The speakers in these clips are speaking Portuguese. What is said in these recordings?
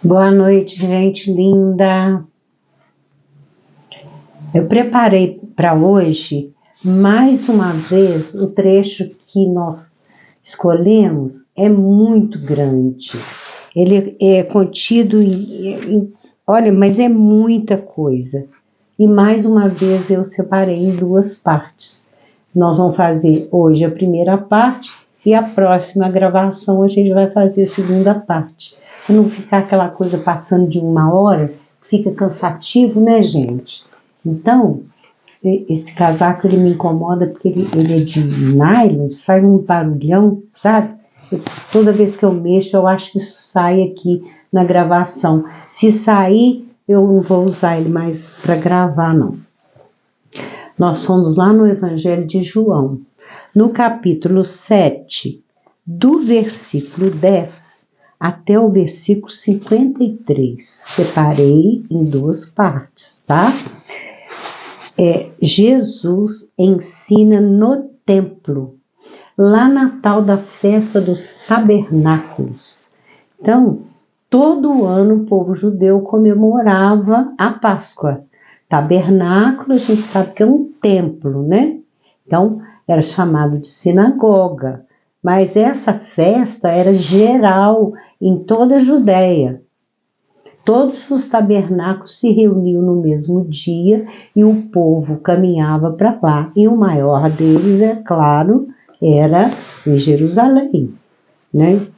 Boa noite, gente linda. Eu preparei para hoje, mais uma vez, o trecho que nós escolhemos é muito grande. Ele é contido olha, mas é muita coisa. E mais uma vez eu separei em duas partes. Nós vamos fazer hoje a primeira parte e a próxima gravação a gente vai fazer a segunda parte. Para não ficar aquela coisa passando de 1 hora, fica cansativo, né, gente? Então, esse casaco ele me incomoda porque ele é de nylon, faz um barulhão, sabe? Toda vez que eu mexo, eu acho que isso sai aqui na gravação. Se sair, eu não vou usar ele mais para gravar, não. Nós fomos lá no Evangelho de João, no capítulo 7, do versículo 10 até o versículo 53. Separei em duas partes, tá? Jesus ensina no templo, lá na tal da festa dos tabernáculos. Então, todo ano o povo judeu comemorava a Páscoa. Tabernáculo, a gente sabe que é um templo, né? Então, era chamado de sinagoga. Mas essa festa era geral em toda a Judéia. Todos os tabernáculos se reuniam no mesmo dia e o povo caminhava para lá. E o maior deles, é claro, era em Jerusalém, né?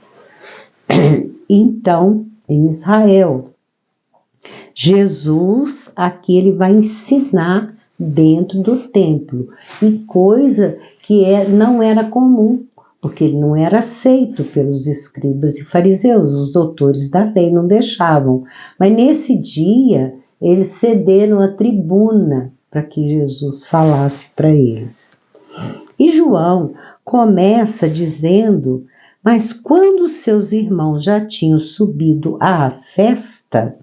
Então, em Israel, Jesus aqui ele vai ensinar dentro do templo, e coisa que não era comum, porque ele não era aceito pelos escribas e fariseus, os doutores da lei não deixavam. Mas nesse dia, eles cederam a tribuna para que Jesus falasse para eles. E João começa dizendo: mas quando seus irmãos já tinham subido à festa,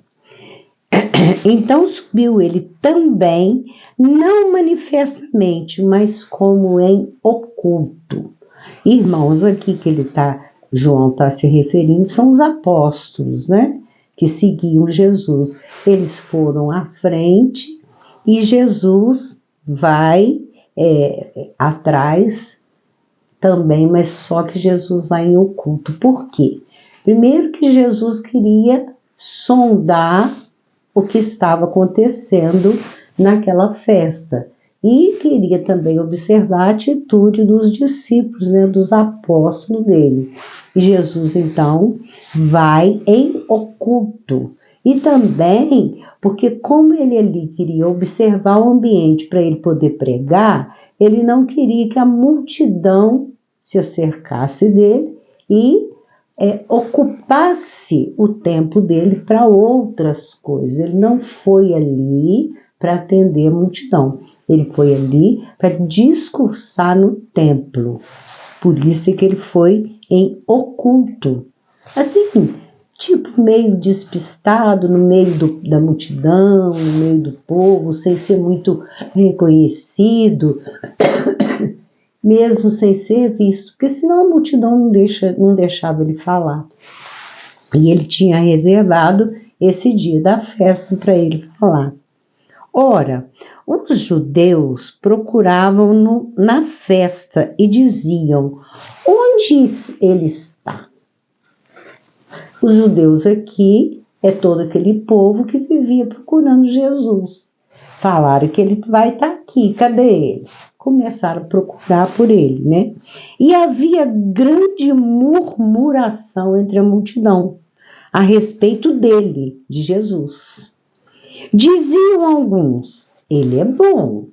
então subiu ele também, não manifestamente, mas como em oculto. Irmãos, aqui que João está se referindo, são os apóstolos, né? Que seguiam Jesus. Eles foram à frente e Jesus vai atrás também, mas só que Jesus vai em oculto. Por quê? Primeiro que Jesus queria sondar o que estava acontecendo naquela festa. E queria também observar a atitude dos discípulos, né, dos apóstolos dele. E Jesus, então, vai em oculto. E também, porque como ele ali queria observar o ambiente para ele poder pregar, ele não queria que a multidão se acercasse dele e ocupasse o tempo dele para outras coisas. Ele não foi ali para atender a multidão. Ele foi ali para discursar no templo. Por isso é que ele foi em oculto. Assim, tipo meio despistado, no meio da multidão, no meio do povo, sem ser muito reconhecido, mesmo sem ser visto, porque senão a multidão não deixava ele falar. E ele tinha reservado esse dia da festa para ele falar. Ora, os judeus procuravam-no na festa e diziam: onde ele está? Os judeus aqui é todo aquele povo que vivia procurando Jesus. Falaram que ele vai estar aqui, cadê ele? Começaram a procurar por ele, né? E havia grande murmuração entre a multidão a respeito dele, de Jesus. Diziam alguns: ele é bom.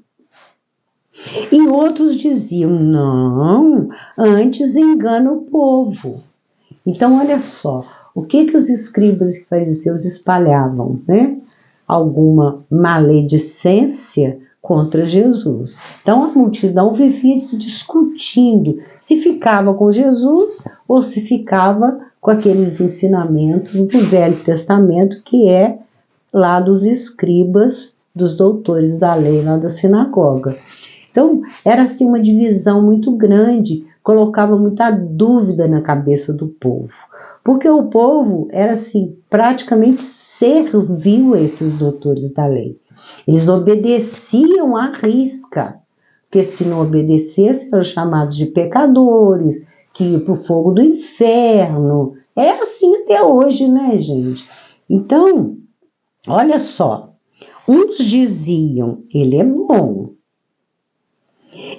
E outros diziam: não, antes engana o povo. Então, olha só, o que os escribas e fariseus espalhavam, né? Alguma maledicência contra Jesus. Então, a multidão vivia se discutindo se ficava com Jesus ou se ficava com aqueles ensinamentos do Velho Testamento, que é lá dos escribas, dos doutores da lei, lá da sinagoga. Então, era assim uma divisão muito grande, colocava muita dúvida na cabeça do povo. Porque o povo era assim, praticamente servil a esses doutores da lei. Eles obedeciam à risca, porque se não obedecessem, eram chamados de pecadores, que iam para o fogo do inferno. É assim até hoje, né, gente? Então, olha só, uns diziam, ele é bom,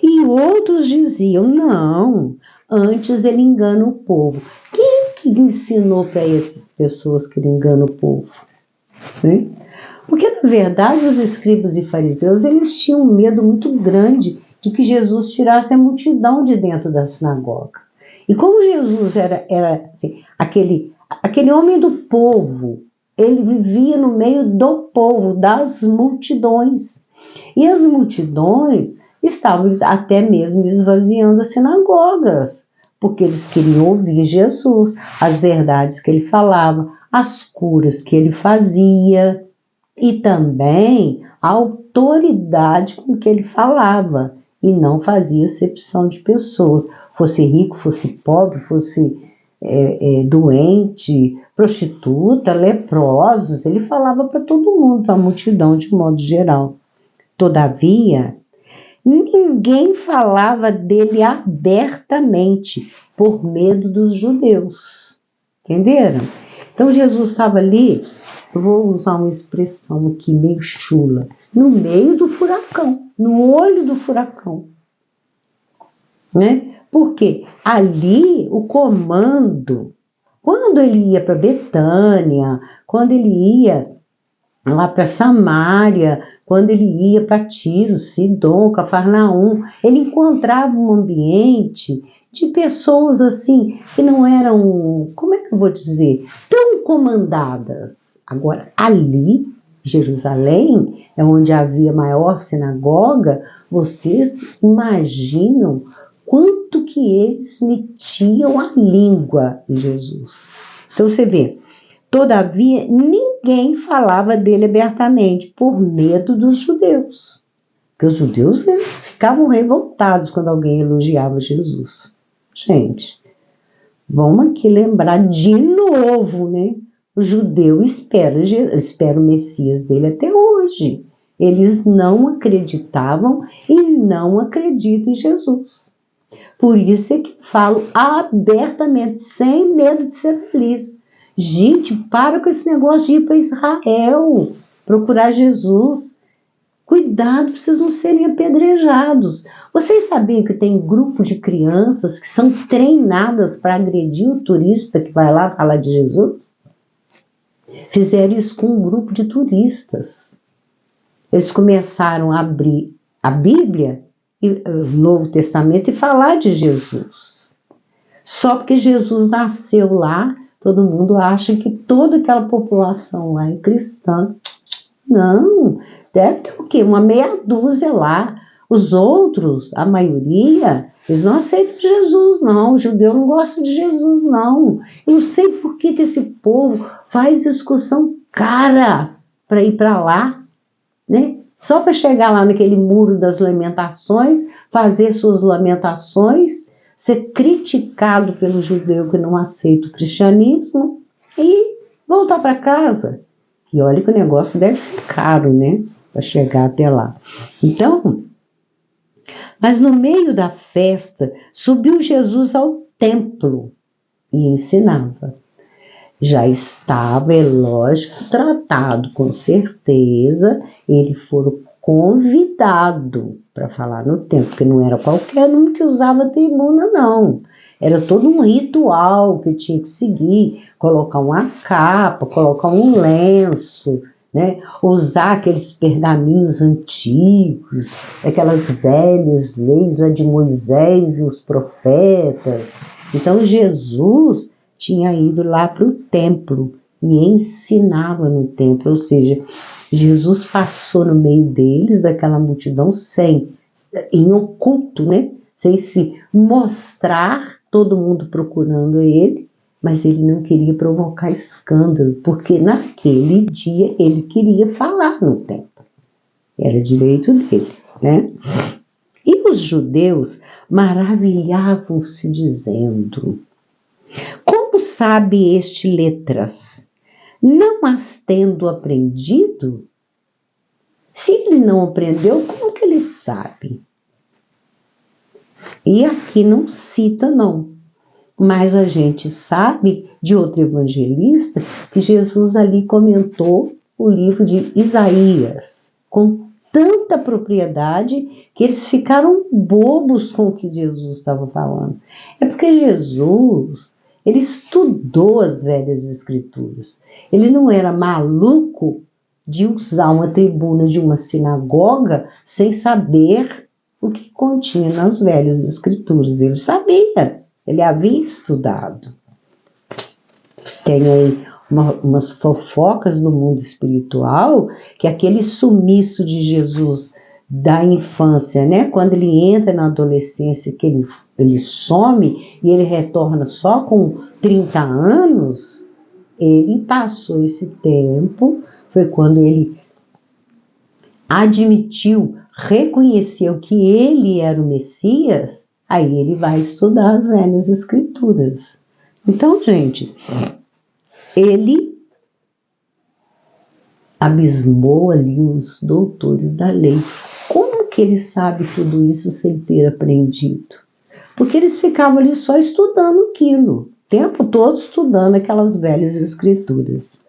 e outros diziam, não, antes ele engana o povo. Quem que ensinou para essas pessoas que ele engana o povo? Né? Porque, na verdade, os escribas e fariseus, eles tinham um medo muito grande de que Jesus tirasse a multidão de dentro da sinagoga. E como Jesus era assim, aquele homem do povo, ele vivia no meio do povo, das multidões. E as multidões estavam até mesmo esvaziando as sinagogas, porque eles queriam ouvir Jesus, as verdades que ele falava, as curas que ele fazia e também a autoridade com que ele falava e não fazia acepção de pessoas, fosse rico, fosse pobre, fosse doente, prostituta, leprosos, ele falava para todo mundo, para a multidão de modo geral. Todavia, ninguém falava dele abertamente, por medo dos judeus. Entenderam? Então Jesus estava ali, eu vou usar uma expressão aqui meio chula, no meio do furacão, no olho do furacão. Né? Porque ali o comando, quando ele ia para Betânia, quando ele ia lá para Samaria, quando ele ia para Tiro, Sidom, Cafarnaum, ele encontrava um ambiente de pessoas assim, que não eram, como é que eu vou dizer, tão comandadas. Agora, ali, Jerusalém, é onde havia a maior sinagoga, vocês imaginam quanto que eles metiam a língua de Jesus. Então, você vê, todavia, ninguém falava dele abertamente, por medo dos judeus. Porque os judeus eles ficavam revoltados quando alguém elogiava Jesus. Gente, vamos aqui lembrar de novo, né? O judeu espera o Messias dele até hoje. Eles não acreditavam e não acreditam em Jesus. Por isso é que falo abertamente, sem medo de ser feliz. Gente, para com esse negócio de ir para Israel, procurar Jesus. Cuidado para vocês não serem apedrejados. Vocês sabiam que tem grupo de crianças que são treinadas para agredir o turista que vai lá falar de Jesus? Fizeram isso com um grupo de turistas. Eles começaram a abrir a Bíblia, o Novo Testamento, e falar de Jesus. Só porque Jesus nasceu lá, todo mundo acha que toda aquela população lá é cristã. Não, deve ter o quê? Uma meia dúzia lá. Os outros, a maioria, eles não aceitam Jesus, não. O judeu não gosta de Jesus, não. Eu não sei por que esse povo faz excursão cara para ir para lá, né? Só para chegar lá naquele muro das lamentações, fazer suas lamentações, ser criticado pelo judeu que não aceita o cristianismo e voltar para casa. E olha que o negócio deve ser caro, né? Para chegar até lá. Então, mas no meio da festa, subiu Jesus ao templo e ensinava. Já estava, é lógico, tratado, com certeza, ele foi convidado para falar no templo, porque não era qualquer um que usava tribuna, não. Era todo um ritual que tinha que seguir, colocar uma capa, colocar um lenço, né? Usar aqueles pergaminhos antigos, aquelas velhas leis lá de Moisés e os profetas. Então Jesus tinha ido lá para o templo e ensinava no templo, ou seja, Jesus passou no meio deles, daquela multidão, em oculto, né? Sem se mostrar, todo mundo procurando ele, mas ele não queria provocar escândalo, porque naquele dia ele queria falar no templo. Era direito dele, né? E os judeus maravilhavam-se dizendo: como sabe este letras, não as tendo aprendido? Se ele não aprendeu, como que ele sabe? E aqui não cita, não. Mas a gente sabe de outro evangelista que Jesus ali comentou o livro de Isaías com tanta propriedade que eles ficaram bobos com o que Jesus estava falando. É porque Jesus, ele estudou as velhas escrituras. Ele não era maluco de usar uma tribuna de uma sinagoga sem saber o que continha nas velhas escrituras. Ele sabia, ele havia estudado. Tem aí umas fofocas do mundo espiritual, que aquele sumiço de Jesus da infância, né? Quando ele entra na adolescência, que ele some e ele retorna só com 30 anos, ele passou esse tempo, foi quando ele admitiu, reconheceu que ele era o Messias, aí ele vai estudar as velhas escrituras. Então, gente, ele abismou ali os doutores da lei. Como que ele sabe tudo isso sem ter aprendido? Porque eles ficavam ali só estudando aquilo, o tempo todo estudando aquelas velhas escrituras.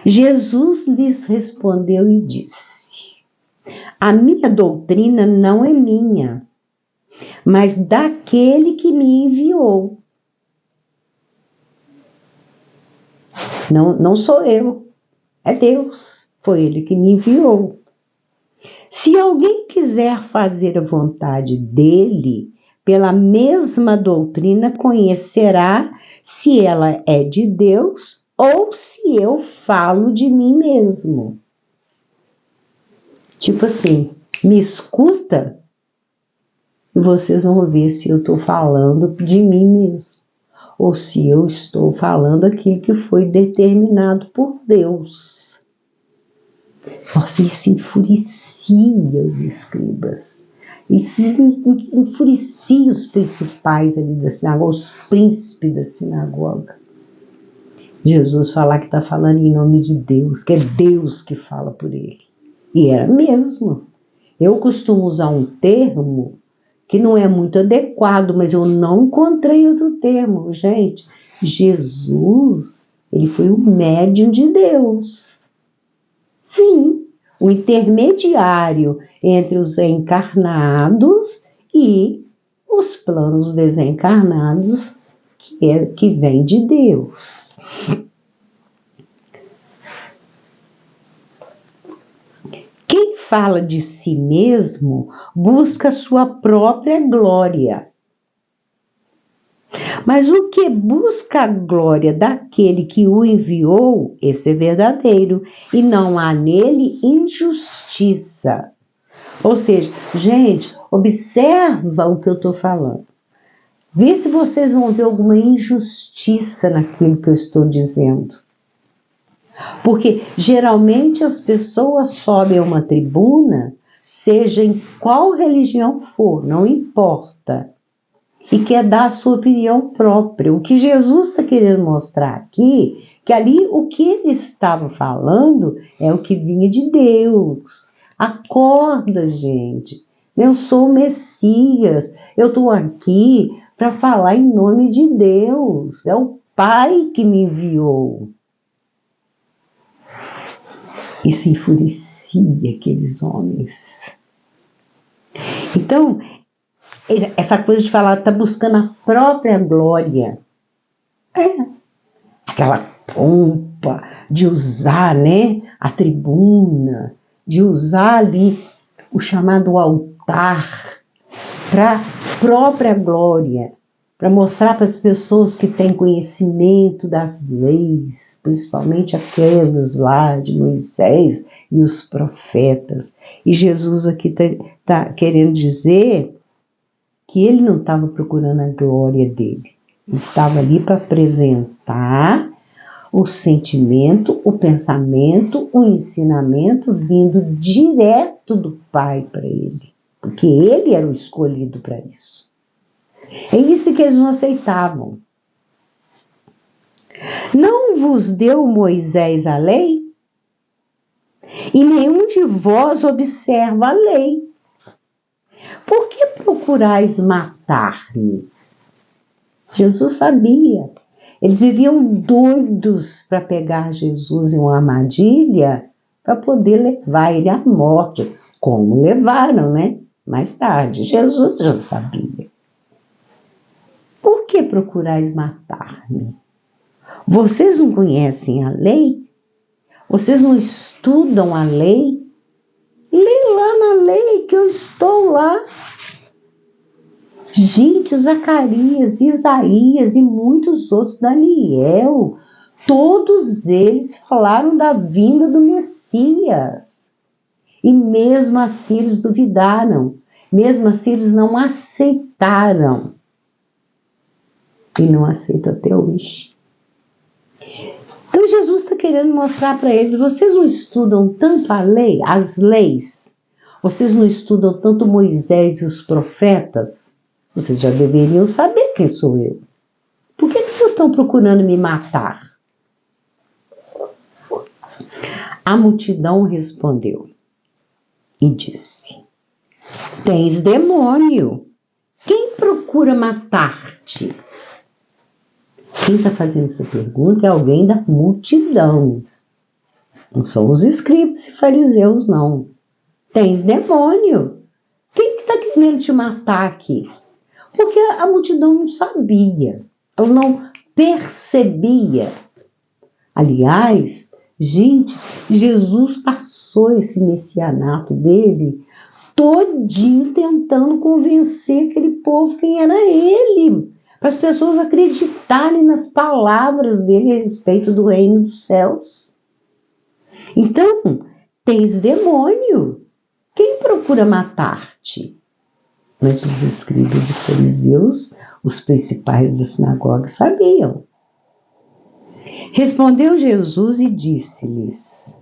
Jesus lhes respondeu e disse: a minha doutrina não é minha, mas daquele que me enviou. Não sou eu, é Deus, foi Ele que me enviou. Se alguém quiser fazer a vontade dele, pela mesma doutrina conhecerá se ela é de Deus ou se eu falo de mim mesmo. Tipo assim, me escuta e vocês vão ver se eu estou falando de mim mesmo ou se eu estou falando aquilo que foi determinado por Deus. Nossa, isso enfurecia os escribas. Isso enfurecia os principais ali da sinagoga, os príncipes da sinagoga. Jesus falar que está falando em nome de Deus, que é Deus que fala por ele. E era mesmo. Eu costumo usar um termo que não é muito adequado, mas eu não encontrei outro termo, gente. Jesus, ele foi o médium de Deus. Sim, o intermediário entre os encarnados e os planos desencarnados que vem de Deus. Quem fala de si mesmo busca sua própria glória. Mas o que busca a glória daquele que o enviou, esse é verdadeiro, e não há nele injustiça. Ou seja, gente, observa o que eu estou falando. Vê se vocês vão ver alguma injustiça naquilo que eu estou dizendo. Porque geralmente as pessoas sobem a uma tribuna, seja em qual religião for, não importa, e quer dar a sua opinião própria. O que Jesus está querendo mostrar aqui, que ali o que ele estava falando é o que vinha de Deus. Acorda, gente. Eu sou o Messias. Eu estou aqui para falar em nome de Deus. É o Pai que me enviou. Isso enfurecia aqueles homens. Então, essa coisa de falar, está buscando a própria glória. Aquela pompa de usar, né, a tribuna, de usar ali o chamado altar para a própria glória, para mostrar para as pessoas que têm conhecimento das leis, principalmente aquelas lá de Moisés e os profetas. E Jesus aqui está querendo dizer que ele não estava procurando a glória dele. Ele estava ali para apresentar o sentimento, o pensamento, o ensinamento vindo direto do Pai para ele. Porque ele era o escolhido para isso. É isso que eles não aceitavam. Não vos deu Moisés a lei? E nenhum de vós observa a lei. Por que procurais matar-me? Jesus sabia. Eles viviam doidos para pegar Jesus em uma armadilha para poder levar ele à morte. Como levaram, né? Mais tarde, Jesus já sabia. Por que procurais matar-me? Vocês não conhecem a lei? Vocês não estudam a lei? Lê lá na lei que eu estou lá. Gente, Zacarias, Isaías e muitos outros, Daniel, todos eles falaram da vinda do Messias. E mesmo assim eles duvidaram, mesmo assim eles não aceitaram. E não aceitam até hoje. Então Jesus está querendo mostrar para eles, vocês não estudam tanto a lei, as leis? Vocês não estudam tanto Moisés e os profetas? Vocês já deveriam saber quem sou eu. Por que vocês estão procurando me matar? A multidão respondeu e disse: Tens demônio. Quem procura matar-te? Quem está fazendo essa pergunta é alguém da multidão. Não são os escribas e fariseus, não. Tens demônio. Quem está querendo te matar aqui? Porque a multidão não sabia, ela não percebia. Aliás, gente, Jesus passou esse messianato dele todinho tentando convencer aquele povo quem era ele, para as pessoas acreditarem nas palavras dele a respeito do reino dos céus. Então, tens demônio. Quem procura matar-te? Mas os escribas e fariseus, os principais da sinagoga, sabiam. Respondeu Jesus e disse-lhes: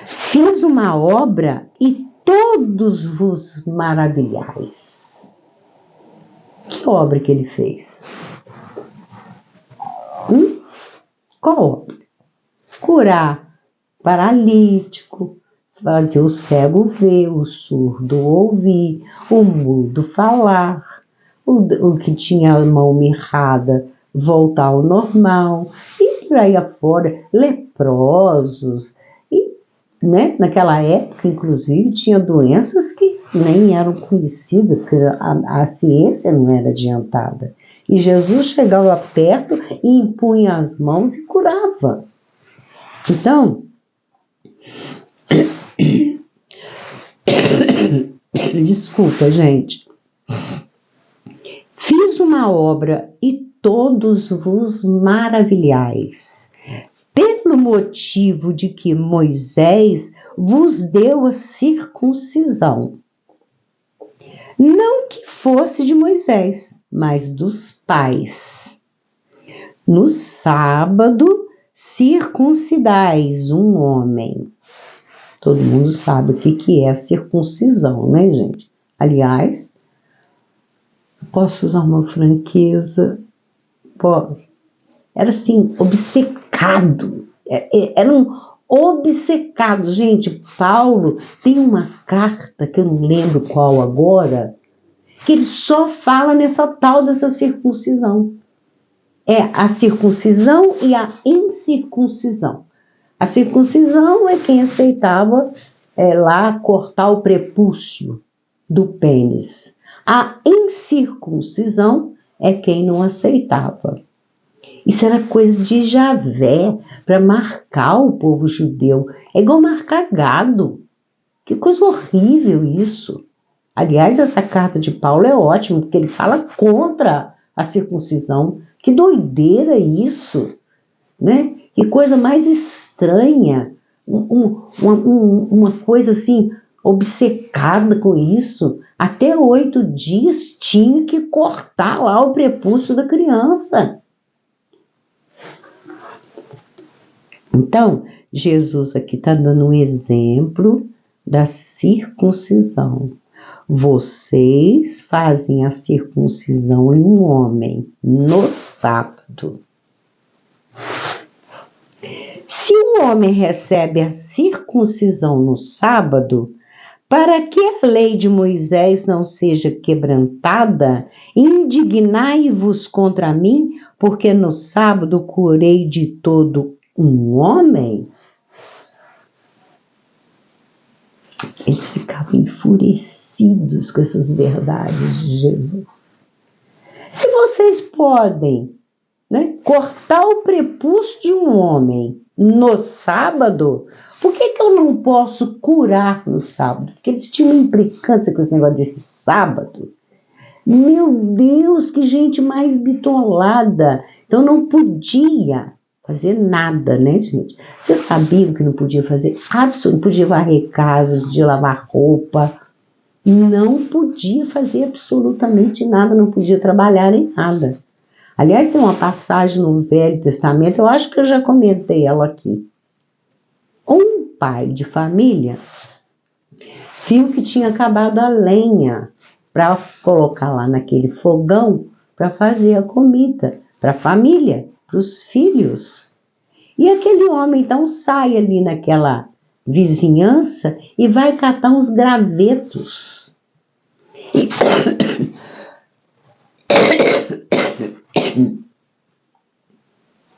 Fiz uma obra e todos vos maravilhais. Que obra que ele fez? Qual obra? Curar paralítico, fazer o cego ver, o surdo ouvir, o mudo falar, o que tinha a mão mirrada voltar ao normal, e por aí afora, leprosos, e, né, naquela época, inclusive, tinha doenças que nem eram conhecidas, porque a ciência não era adiantada. E Jesus chegava perto e impunha as mãos e curava. Então, desculpa, gente. Fiz uma obra e todos vos maravilhais, pelo motivo de que Moisés vos deu a circuncisão. Não que fosse de Moisés, mas dos pais. No sábado circuncidais um homem. Todo mundo sabe o que é a circuncisão, né, gente? Aliás, posso usar uma franqueza? Posso. Era assim, obcecado. Eram obcecados. Gente, Paulo tem uma carta, que eu não lembro qual agora, que ele só fala nessa tal dessa circuncisão. É a circuncisão e a incircuncisão. A circuncisão é quem aceitava lá cortar o prepúcio do pênis. A incircuncisão é quem não aceitava. Isso era coisa de Javé, para marcar o povo judeu. É igual marcar gado. Que coisa horrível isso. Aliás, essa carta de Paulo é ótima, porque ele fala contra a circuncisão. Que doideira isso, né? Que coisa mais estranha. Uma coisa assim, obcecada com isso. Até 8 dias tinha que cortar lá o prepúcio da criança. Então, Jesus aqui está dando um exemplo da circuncisão. Vocês fazem a circuncisão em um homem no sábado. Se o homem recebe a circuncisão no sábado, para que a lei de Moisés não seja quebrantada, indignai-vos contra mim, porque no sábado curei de todo um homem? Eles ficavam enfurecidos com essas verdades de Jesus. Se vocês podem, né, cortar o prepúcio de um homem no sábado, por que eu não posso curar no sábado? Porque eles tinham uma implicância com esse negócio desse sábado. Meu Deus, que gente mais bitolada. Então não podia fazer nada, né, gente? Vocês sabiam que não podia fazer absolutamente, não podia varrer casa, não podia lavar roupa, não podia fazer absolutamente nada, não podia trabalhar em nada. Aliás, tem uma passagem no Velho Testamento, eu acho que eu já comentei ela aqui. Um pai de família viu que tinha acabado a lenha para colocar lá naquele fogão para fazer a comida para a família, para os filhos. E aquele homem então sai ali naquela vizinhança e vai catar uns gravetos.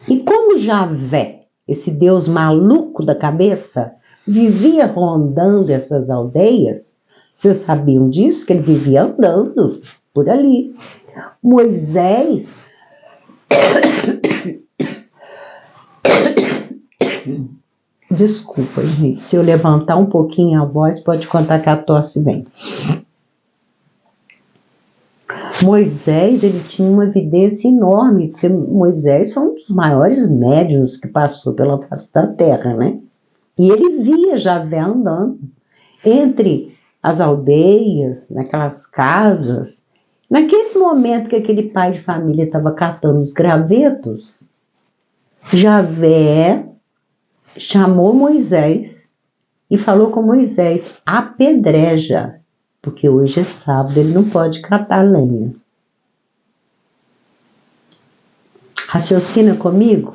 E como Javé, esse Deus maluco da cabeça, vivia rondando essas aldeias, vocês sabiam disso? Que ele vivia andando por ali. Moisés desculpa, gente, se eu levantar um pouquinho a voz, pode contar que a tosse vem. Moisés, ele tinha uma evidência enorme, porque Moisés foi um dos maiores médiuns que passou pela face da terra, né? E ele via Javé andando entre as aldeias, naquelas casas. Naquele momento que aquele pai de família estava catando os gravetos, Javé chamou Moisés e falou com Moisés: apedreja, porque hoje é sábado, ele não pode catar lenha. Raciocina comigo?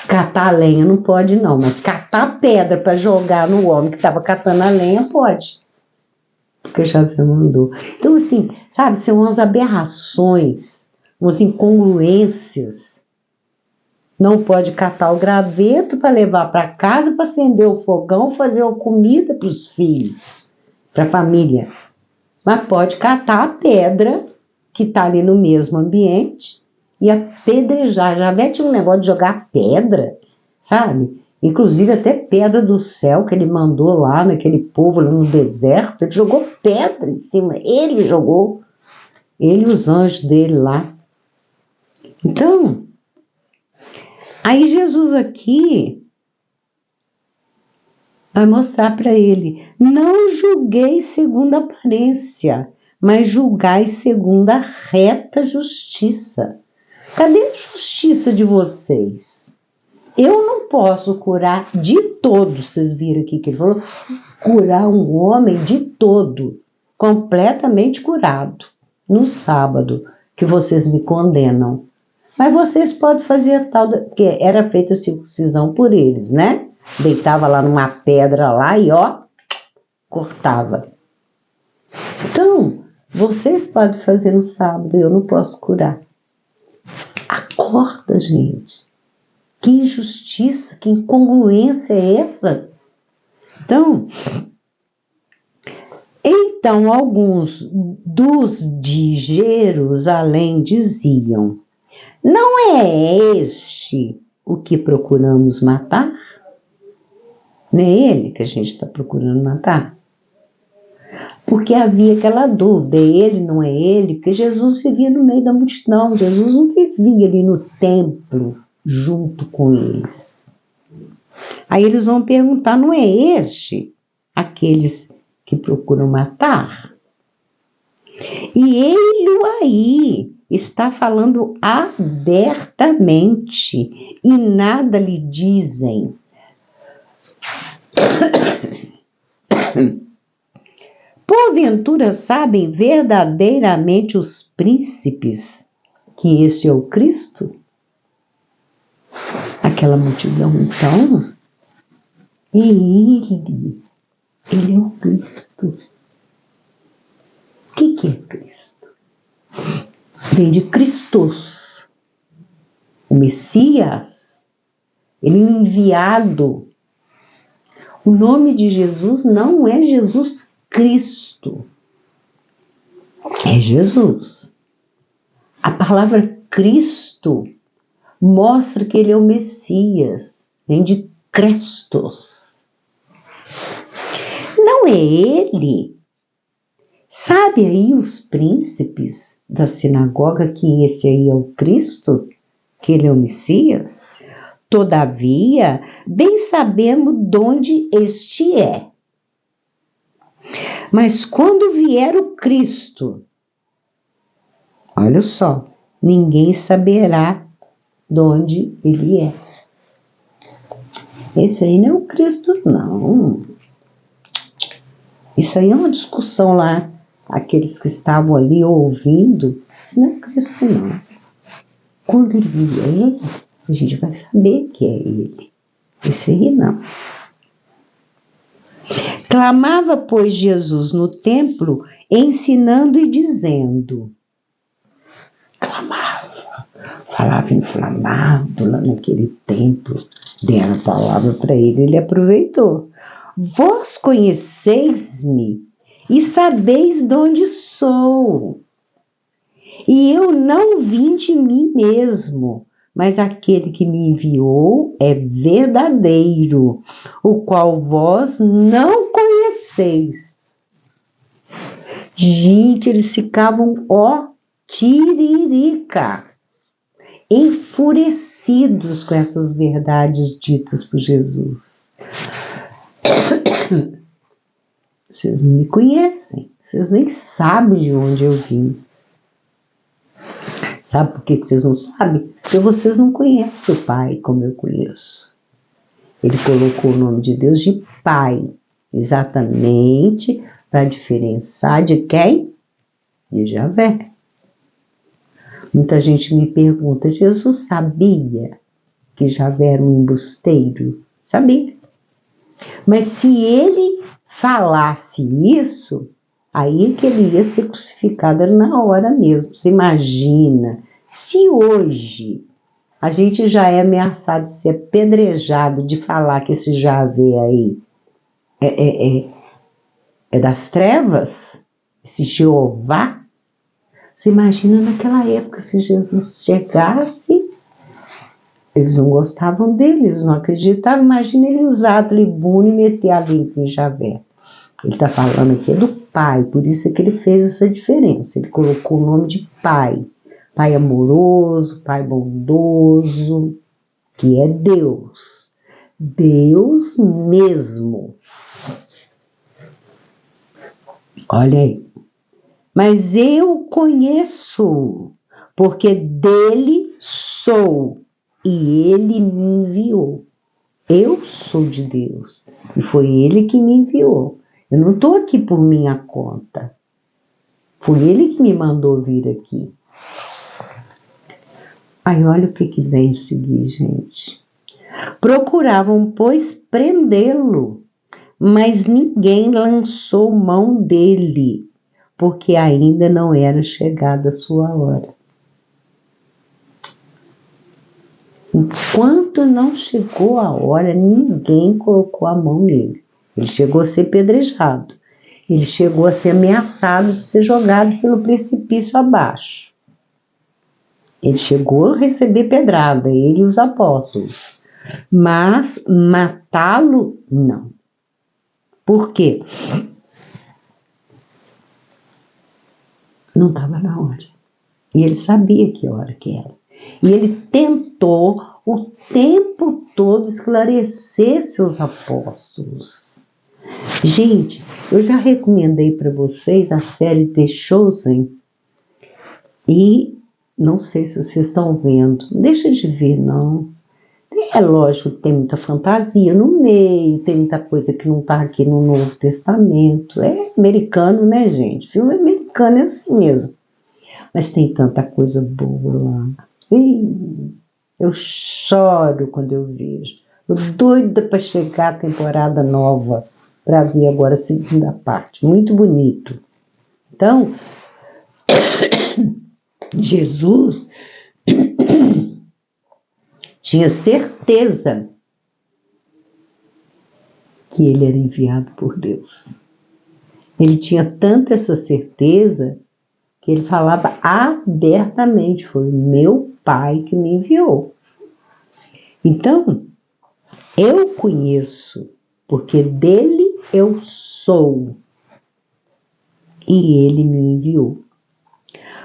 Catar a lenha não pode não, mas catar pedra para jogar no homem que estava catando a lenha pode. Porque já mandou. Então assim, sabe, são umas aberrações, umas incongruências. Não pode catar o graveto para levar para casa, para acender o fogão, fazer a comida para os filhos, para a família. Mas pode catar a pedra que está ali no mesmo ambiente e apedrejar. Já tinha um negócio de jogar pedra, sabe? Inclusive até pedra do céu que ele mandou lá naquele povo lá no deserto. Ele jogou pedra em cima. Ele jogou. Ele e os anjos dele lá. Então, aí Jesus aqui vai mostrar para ele: não julgueis segundo a aparência, mas julgai segundo a reta justiça. Cadê a justiça de vocês? Eu não posso curar de todo, vocês viram aqui que ele falou, curar um homem de todo, completamente curado, no sábado, que vocês me condenam. Mas vocês podem fazer a tal, porque era feita a circuncisão por eles, né? Deitava lá numa pedra lá e ó, cortava. Então, vocês podem fazer no sábado, eu não posso curar. Acorda, gente. Que injustiça, que incongruência é essa? Então alguns dos de Jerusalém diziam: não é este o que procuramos matar? Não é ele que a gente está procurando matar? Porque havia aquela dúvida, é ele, não é ele? Porque Jesus vivia no meio da multidão, Jesus não vivia ali no templo junto com eles. Aí eles vão perguntar: não é este aqueles que procuram matar? E ele aí está falando abertamente e nada lhe dizem. Porventura sabem verdadeiramente os príncipes que este é o Cristo? Aquela multidão, então, é ele é o Cristo. O que é Cristo? Vem de Christos, o Messias, ele é o enviado. O nome de Jesus não é Jesus Cristo, é Jesus. A palavra Cristo mostra que ele é o Messias, vem de Crestos. Não é ele. Sabe aí os príncipes da sinagoga que esse aí é o Cristo, que ele é o Messias? Todavia, bem sabemos de onde este é. Mas quando vier o Cristo, olha só, ninguém saberá de onde ele é. Esse aí não é o Cristo, não. Isso aí é uma discussão lá. Aqueles que estavam ali ouvindo, isso não é Cristo, não. Quando ele vier, a gente vai saber que é ele. Esse aí não. Clamava, pois, Jesus no templo, ensinando e dizendo. Clamava, falava inflamado lá naquele templo, deram a palavra para ele, ele aproveitou. Vós conheceis-me e sabeis de onde sou. E eu não vim de mim mesmo, mas aquele que me enviou é verdadeiro, o qual vós não conheceis. Gente, eles ficavam, tiririca, enfurecidos com essas verdades ditas por Jesus. Vocês não me conhecem, vocês nem sabem de onde eu vim. Sabe por que vocês não sabem? Porque vocês não conhecem o Pai como eu conheço. Ele colocou o nome de Deus de Pai, exatamente para diferenciar de quem? De Javé. Muita gente me pergunta, Jesus sabia que Javé era um embusteiro? Sabia. Mas se ele falasse isso, aí que ele ia ser crucificado na hora mesmo. Você imagina, se hoje a gente já é ameaçado de ser apedrejado de falar que esse Javé aí é das trevas, esse Jeová, você imagina naquela época se Jesus chegasse, eles não gostavam dele, eles não acreditavam, imagina ele usar a tribuna e meter a limpa em Javé. Ele está falando aqui do Pai, por isso é que ele fez essa diferença. Ele colocou o nome de Pai. Pai amoroso, Pai bondoso, que é Deus. Deus mesmo. Olha aí. Mas eu conheço, porque dele sou, e ele me enviou. Eu sou de Deus, e foi ele que me enviou. Eu não estou aqui por minha conta. Foi ele que me mandou vir aqui. Aí olha o que vem a seguir, gente. Procuravam, pois, prendê-lo, mas ninguém lançou mão dele, porque ainda não era chegada a sua hora. Enquanto não chegou a hora, ninguém colocou a mão nele. Ele chegou a ser pedrejado. Ele chegou a ser ameaçado de ser jogado pelo precipício abaixo. Ele chegou a receber pedrada, ele e os apóstolos. Mas matá-lo, não. Por quê? Não estava na hora. E ele sabia que hora que era. E ele tentou o tempo todo esclarecer seus apóstolos. Gente, eu já recomendei para vocês a série The Chosen. E não sei se vocês estão vendo. Deixa de ver, não. É lógico que tem muita fantasia no meio, tem muita coisa que não está aqui no Novo Testamento. É americano, né, gente? Filme americano é assim mesmo. Mas tem tanta coisa boa lá. Eu choro quando eu vejo. Eu doida para chegar a temporada nova, para ver agora a segunda parte. Muito bonito. Então, Jesus tinha certeza que ele era enviado por Deus. Ele tinha tanto essa certeza que ele falava abertamente, foi o meu Pai que me enviou. Então, eu conheço, porque dele eu sou, e ele me enviou.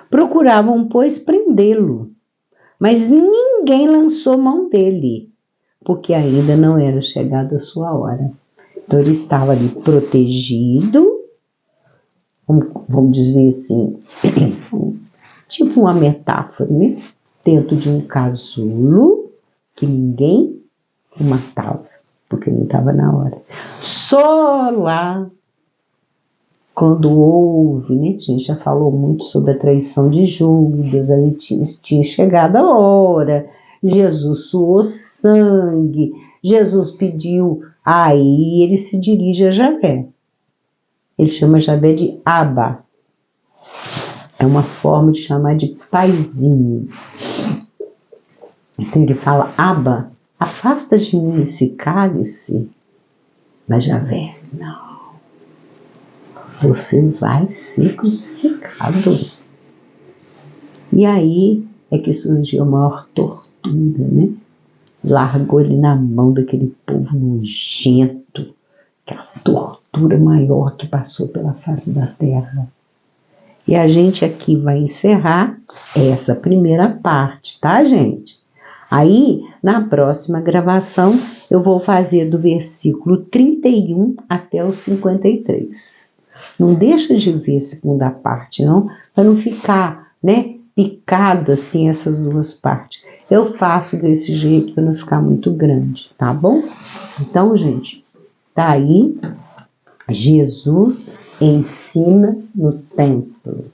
Procuravam, pois, prendê-lo, mas ninguém lançou mão dele, porque ainda não era chegada a sua hora. Então ele estava ali protegido, vamos dizer assim, tipo uma metáfora, né? Dentro de um casulo que ninguém o matava, porque não estava na hora. Só lá, quando houve, né? A gente já falou muito sobre a traição de Judas, aí tinha chegado a hora, Jesus suou sangue, Jesus pediu, aí ele se dirige a Javé. Ele chama Javé de Abba. É uma forma de chamar de paizinho. Então ele fala, Abba, afasta de mim esse cálice. Mas Javé, não. Você vai ser crucificado. E aí é que surgiu a maior tortura, né? Largou ele na mão daquele povo nojento, aquela tortura maior que passou pela face da terra. E a gente aqui vai encerrar essa primeira parte, tá, gente? Aí, na próxima gravação, eu vou fazer do versículo 31 até o 53. Não deixa de ver a segunda parte, não, para não ficar, né, picado assim essas duas partes. Eu faço desse jeito para não ficar muito grande, tá bom? Então, gente, tá aí, Jesus ensina no templo.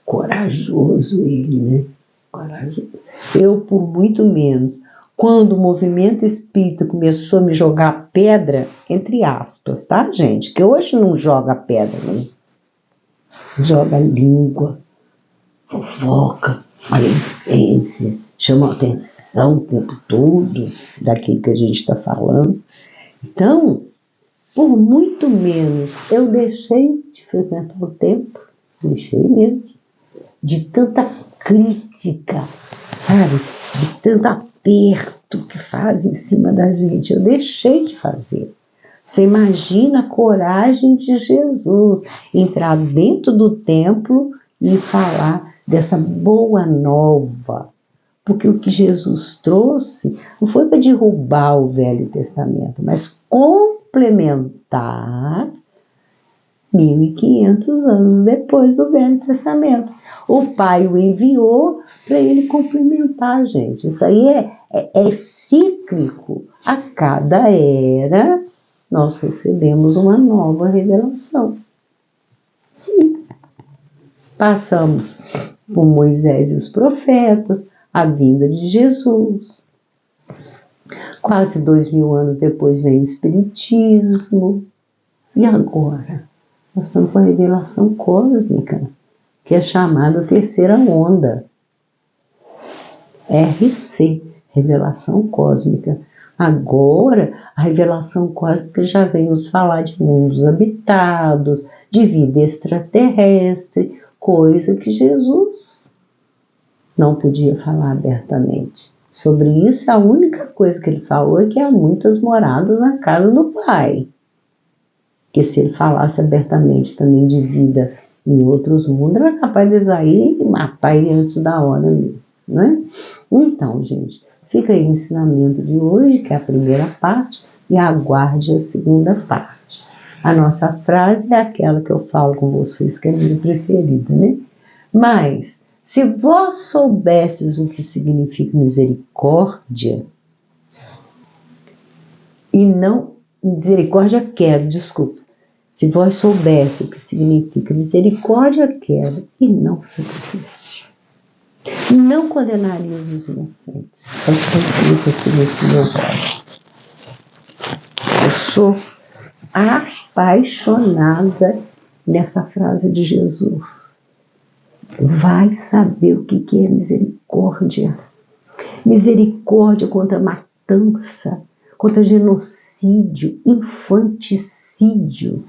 Corajoso ele, né? Corajoso. Eu, por muito menos, quando o movimento espírita começou a me jogar pedra, entre aspas, tá, gente? Que hoje não joga pedra, mas joga língua, fofoca, maledicência, chama a atenção o tempo todo daquilo que a gente está falando. Então, por muito menos, eu deixei de frequentar o templo, deixei mesmo, de tanta crítica, sabe? De tanto aperto que faz em cima da gente. Eu deixei de fazer. Você imagina a coragem de Jesus entrar dentro do templo e falar dessa boa nova. Porque o que Jesus trouxe não foi para derrubar o Velho Testamento, mas complementar 1500 anos depois do Velho Testamento. O Pai o enviou para ele complementar, gente. Isso aí é cíclico. A cada era, nós recebemos uma nova revelação. Sim. Passamos por Moisés e os profetas, a vinda de Jesus. Quase 2000 anos depois vem o Espiritismo. E agora? Nós estamos com a revelação cósmica, que é chamada terceira onda. RC, revelação cósmica. Agora, a revelação cósmica já vem nos falar de mundos habitados, de vida extraterrestre, coisa que Jesus não podia falar abertamente. Sobre isso, a única coisa que ele falou é que há muitas moradas na casa do Pai. Que se ele falasse abertamente também de vida em outros mundos, era capaz de Isaías e matar ele antes da hora mesmo, né? Então, gente, fica aí o ensinamento de hoje, que é a primeira parte, e aguarde a segunda parte. A nossa frase é aquela que eu falo com vocês, que é a minha preferida, né? Mas, se vós soubesses o que significa misericórdia, e não, misericórdia quero, desculpa. Se vós soubesse o que significa misericórdia, quero, e não sacrifício. Não condenareis os inocentes. É isso que escrito aqui nesse meu código. Eu sou apaixonada nessa frase de Jesus. Vai saber o que é misericórdia. Misericórdia contra matança, contra genocídio, infanticídio,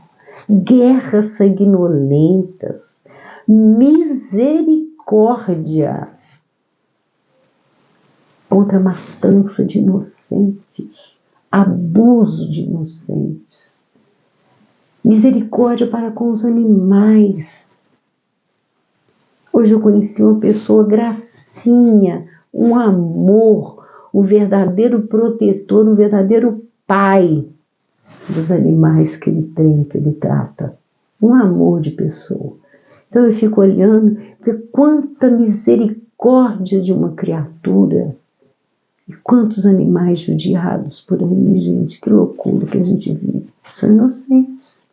guerras sanguinolentas, misericórdia contra matança de inocentes, abuso de inocentes, misericórdia para com os animais. Hoje eu conheci uma pessoa gracinha, um amor, um verdadeiro protetor, um verdadeiro pai dos animais que ele tem, que ele trata. Um amor de pessoa. Então eu fico olhando, porque quanta misericórdia de uma criatura. E quantos animais judiados por aí, gente. Que loucura que a gente vive. São inocentes.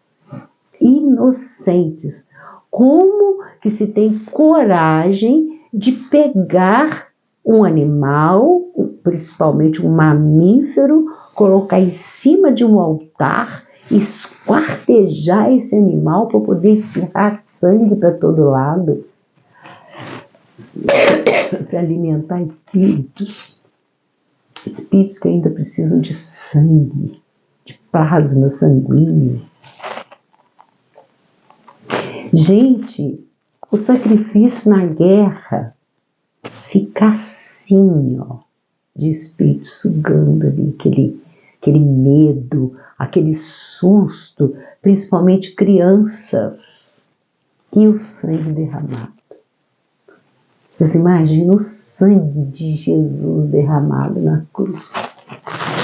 Inocentes. Como que se tem coragem de pegar um animal, principalmente um mamífero, colocar em cima de um altar, esquartejar esse animal para poder espirrar sangue para todo lado, para alimentar espíritos que ainda precisam de sangue, de plasma sanguíneo. Gente, o sacrifício na guerra fica assim, ó, de espírito sugando ali, aquele medo, aquele susto, principalmente crianças, e o sangue derramado. Vocês imaginam o sangue de Jesus derramado na cruz?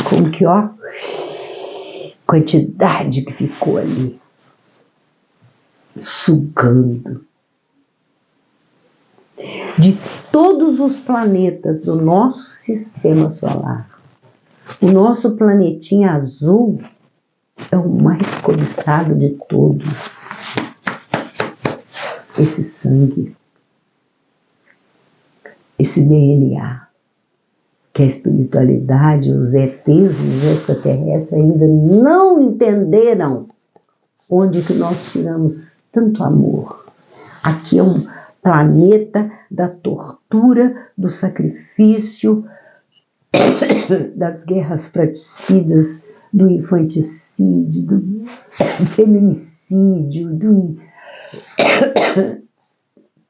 Como que, ó, quantidade que ficou ali, sugando. De todos os planetas do nosso sistema solar, o nosso planetinha azul é o mais cobiçado de todos. Esse sangue, esse DNA, que a espiritualidade, os ETs, os extraterrestres ainda não entenderam onde que nós tiramos tanto amor. Aqui é um planeta da tortura, do sacrifício, das guerras fratricidas, do infanticídio, do feminicídio, do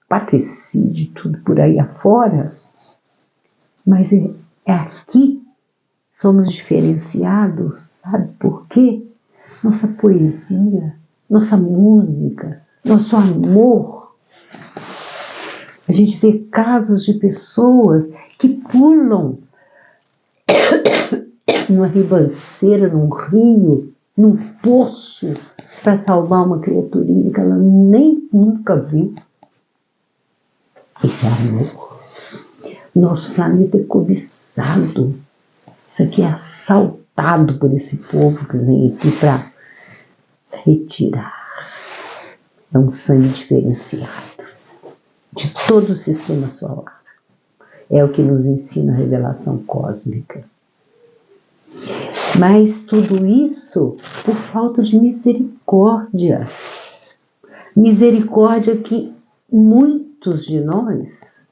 patricídio, tudo por aí afora. Mas é aqui somos diferenciados, sabe por quê? Nossa poesia, nossa música, nosso amor. A gente vê casos de pessoas que pulam numa ribanceira, num rio, num poço, para salvar uma criaturinha que ela nem nunca viu. Esse é amor. Nosso planeta é cobiçado. Isso aqui é assaltado por esse povo que vem aqui para retirar. É um sangue diferenciado de todo o sistema solar. É o que nos ensina a revelação cósmica. Mas tudo isso por falta de misericórdia. Misericórdia que muitos de nós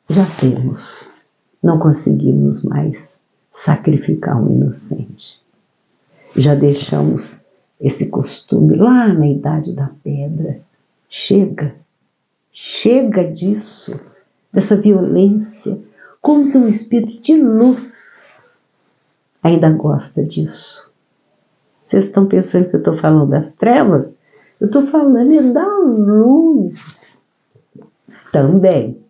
já temos. Não conseguimos mais sacrificar um inocente. Já deixamos esse costume lá na Idade da Pedra. Chega disso, dessa violência. Como que um espírito de luz ainda gosta disso? Vocês estão pensando que eu estou falando das trevas? Eu estou falando da luz também.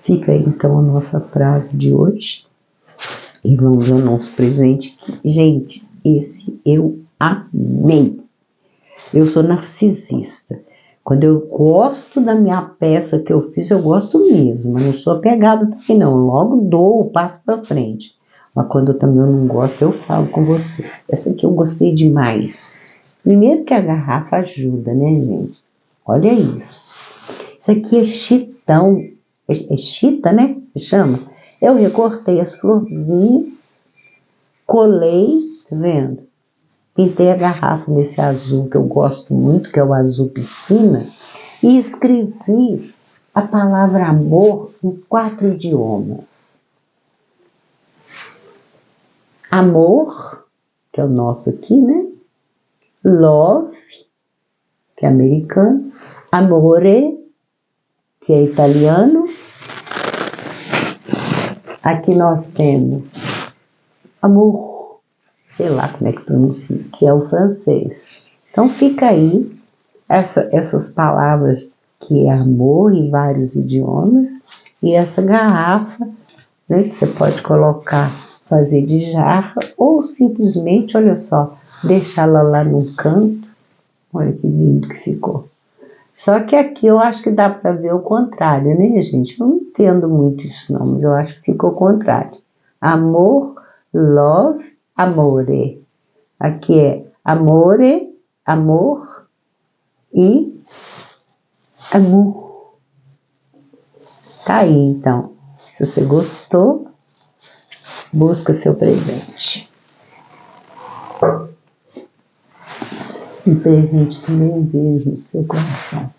Fica aí então a nossa frase de hoje. E vamos ao nosso presente. Gente, esse eu amei. Eu sou narcisista. Quando eu gosto da minha peça que eu fiz, eu gosto mesmo. Eu não sou apegada também não. Logo dou o passo para frente. Mas quando também eu não gosto, eu falo com vocês. Essa aqui eu gostei demais. Primeiro que a garrafa ajuda, né, gente? Olha isso. Isso aqui é chitão. É chita, né? Se chama. Eu recortei as florzinhas, colei, tá vendo? Pintei a garrafa nesse azul que eu gosto muito, que é o azul piscina, e escrevi a palavra amor em 4 idiomas. Amor, que é o nosso aqui, né? Love, que é americano. Amore, que é italiano. Aqui nós temos amour, sei lá como é que pronuncia, que é o francês. Então fica aí essas palavras que é amor em vários idiomas e essa garrafa, né, que você pode colocar, fazer de jarra ou simplesmente, olha só, deixá-la lá no canto. Olha que lindo que ficou. Só que aqui eu acho que dá para ver o contrário, né, gente? Eu não entendo muito isso não, mas eu acho que ficou o contrário. Amor, love, amore. Aqui é amore, amor e amor. Tá aí, então. Se você gostou, busca seu presente. Um presente também um beijo no seu coração.